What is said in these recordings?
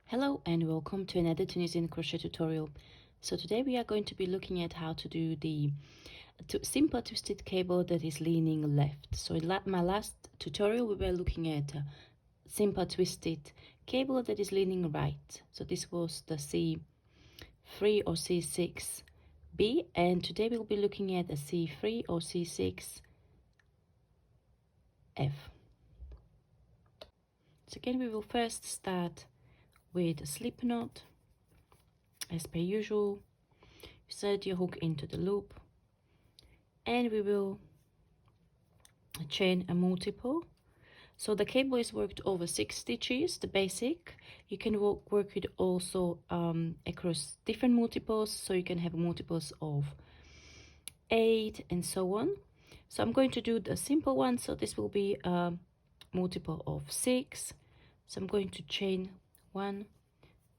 Hello and welcome to another Tunisian crochet tutorial. So today we are going to be looking at how to do the simple twisted cable that is leaning left. So in my last tutorial we were looking at a simple twisted cable that is leaning right. So this was the C3 or C6B, and today we'll be looking at a C3 or C6F. So again we will first start with a slip knot. As per usual, insert your hook into the loop and we will chain a multiple. So the cable is worked over 6 stitches, the basic. You can work it also across different multiples, so you can have multiples of 8 and so on. So I'm going to do the simple one, so this will be a multiple of 6. So I'm going to chain 1,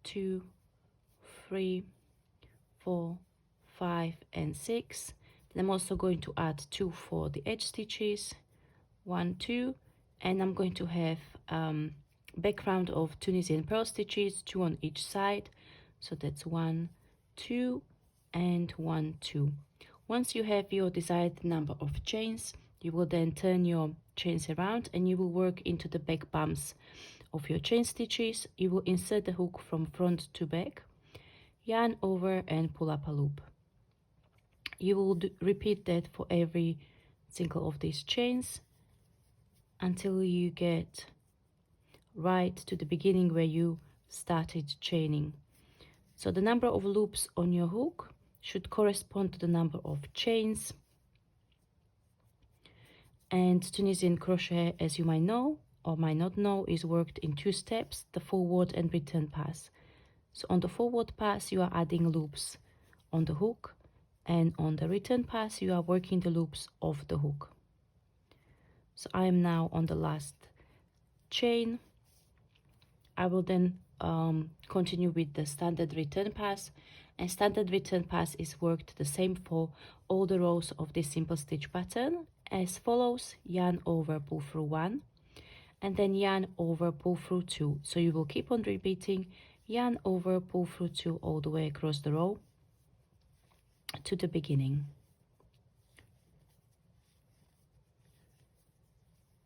2, 3, 4, 5 and 6. Then I'm also going to add 2 for the edge stitches, 1, 2, and I'm going to have background of Tunisian purl stitches, 2 on each side. So that's 1, 2 and 1, 2. Once you have your desired number of chains, you will then turn your chains around and you will work into the back bumps of your chain stitches. You will insert the hook from front to back, yarn over and pull up a loop. You will repeat that for every single of these chains until you get right to the beginning where you started chaining. So the number of loops on your hook should correspond to the number of chains. And Tunisian crochet, as you might know or might not know, is worked in 2 steps, the forward and return pass. So on the forward pass you are adding loops on the hook, and on the return pass you are working the loops of the hook. So I am now on the last chain. I will then continue with the standard return pass, and standard return pass is worked the same for all the rows of this simple stitch pattern as follows: yarn over, pull through 1, and then yarn over, pull through 2. So you will keep on repeating yarn over, pull through 2 all the way across the row to the beginning.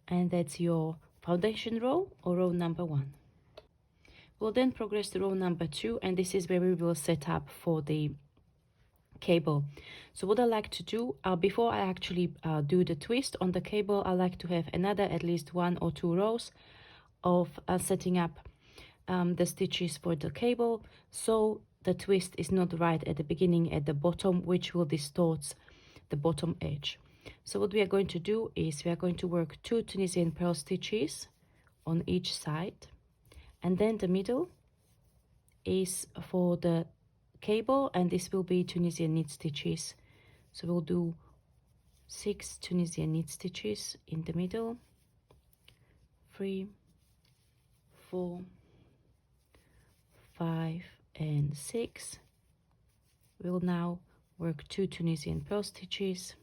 And that's your foundation row, or row number 1. We'll then progress to row number 2, and this is where we will set up for the cable. So what I like to do before I actually do the twist on the cable, I like to have another at least 1 or 2 rows of setting up the stitches for the cable, so the twist is not right at the beginning at the bottom, which will distort the bottom edge. So what we are going to do is we are going to work 2 Tunisian purl stitches on each side, and then the middle is for the cable, and this will be Tunisian knit stitches. So we'll do 6 Tunisian knit stitches in the middle, 3, 4, 5 and 6. We'll now work 2 Tunisian purl stitches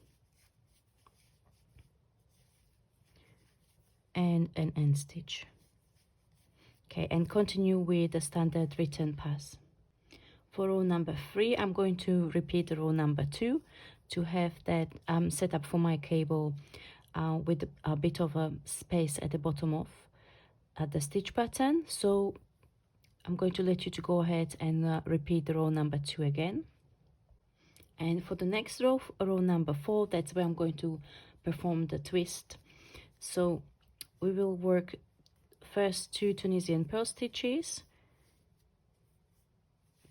and an end stitch. Okay, and continue with the standard return pass. For row number 3, I'm going to repeat row number 2 to have that set up for my cable with a bit of a space at the bottom of the stitch pattern. So I'm going to let you to go ahead and repeat the row number 2 again. And for the next row, row number 4, that's where I'm going to perform the twist. So we will work first 2 Tunisian purl stitches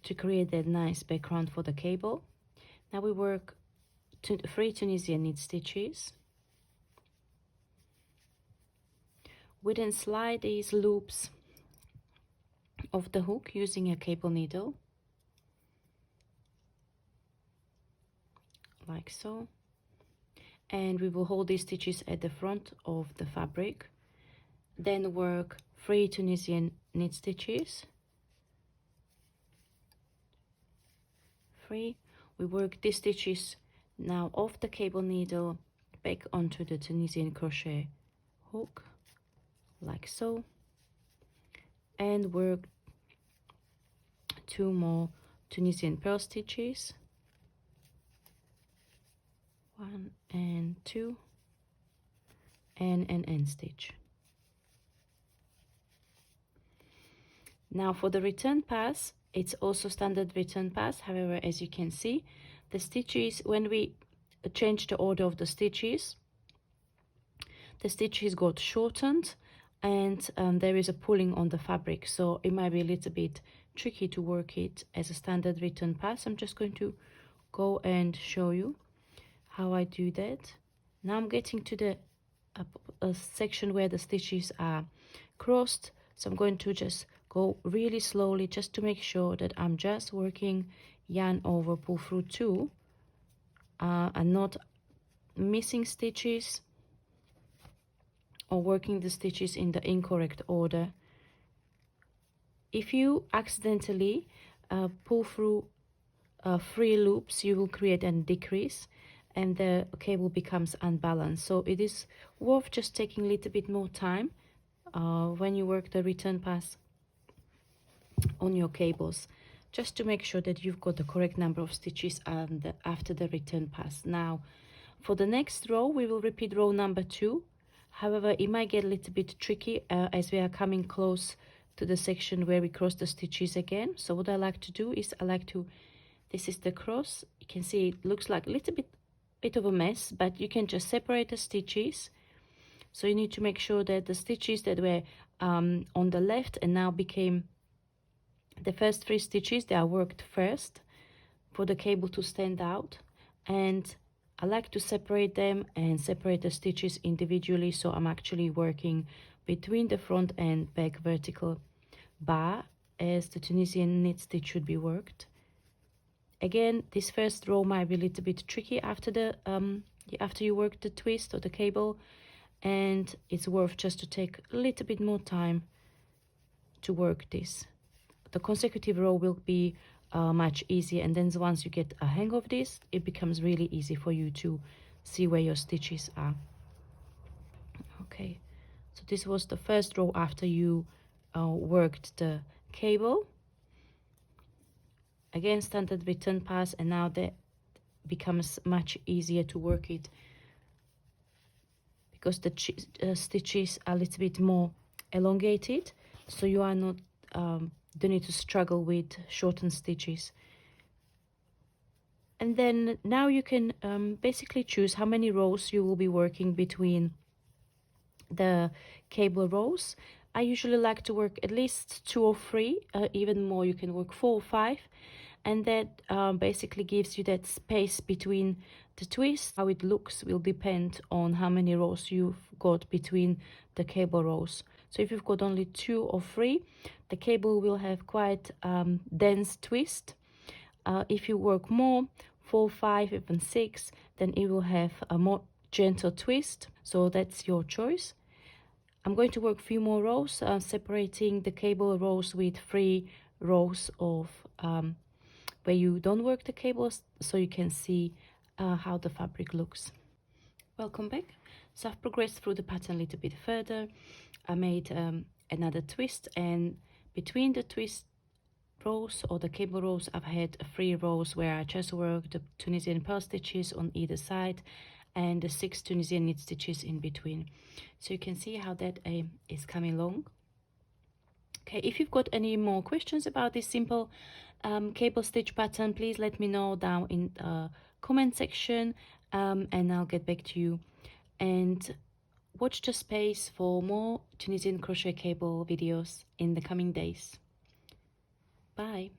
to create that nice background for the cable. Now we work 3 Tunisian knit stitches. We then slide these loops of the hook using a cable needle, like so, and we will hold these stitches at the front of the fabric. Then work 3 Tunisian knit stitches, 3. We work these stitches now off the cable needle back onto the Tunisian crochet hook, like so, and work 2 more Tunisian purl stitches, 1 and 2, and an end stitch. Now for the return pass, it's also standard return pass. However, as you can see, the stitches, when we change the order of the stitches got shortened, and there is a pulling on the fabric, so it might be a little bit tricky to work it as a standard return pass. I'm just going to go and show you how I do that. Now I'm getting to the section where the stitches are crossed, so I'm going to just go really slowly just to make sure that I'm just working yarn over pull through 2 and not missing stitches or working the stitches in the incorrect order. If you accidentally pull through 3 loops, you will create a decrease and the cable becomes unbalanced. So it is worth just taking a little bit more time when you work the return pass on your cables, just to make sure that you've got the correct number of stitches after the return pass. Now for the next row, we will repeat row number 2. However, it might get a little bit tricky as we are coming close to the section where we cross the stitches again. So what I like to do is this is the cross. You can see it looks like a little bit of a mess, but you can just separate the stitches. So you need to make sure that the stitches that were on the left and now became the first 3 stitches, they are worked first for the cable to stand out. And I like to separate them and separate the stitches individually, so I'm actually working between the front and back vertical bar as the Tunisian knit stitch should be worked. Again, this first row might be a little bit tricky after you work the twist or the cable, and it's worth just to take a little bit more time to work this. The consecutive row will be much easier, and then once you get a hang of this, it becomes really easy for you to see where your stitches are. Okay, so this was the first row after you worked the cable. Again, standard return pass, and now that becomes much easier to work it because the stitches are a little bit more elongated, so you are not don't need to struggle with shortened stitches. And then now you can basically choose how many rows you will be working between the cable rows. I usually like to work at least 2 or 3, even more you can work 4 or 5, and that basically gives you that space between the twists. How it looks will depend on how many rows you've got between the cable rows. So if you've got only 2 or 3, the cable will have quite dense twist. If you work more, 4, 5, even 6, then it will have a more gentle twist. So that's your choice. I'm going to work a few more rows, separating the cable rows with 3 rows of where you don't work the cables, so you can see how the fabric looks. Welcome back. So I've progressed through the pattern a little bit further. I made another twist, and between the twist rows or the cable rows, I've had 3 rows where I just worked the Tunisian purl stitches on either side and the 6 Tunisian knit stitches in between. So you can see how that is coming along. Okay, if you've got any more questions about this simple cable stitch pattern, please let me know down in the comment section, and I'll get back to you. And watch the space for more Tunisian crochet cable videos in the coming days. Bye.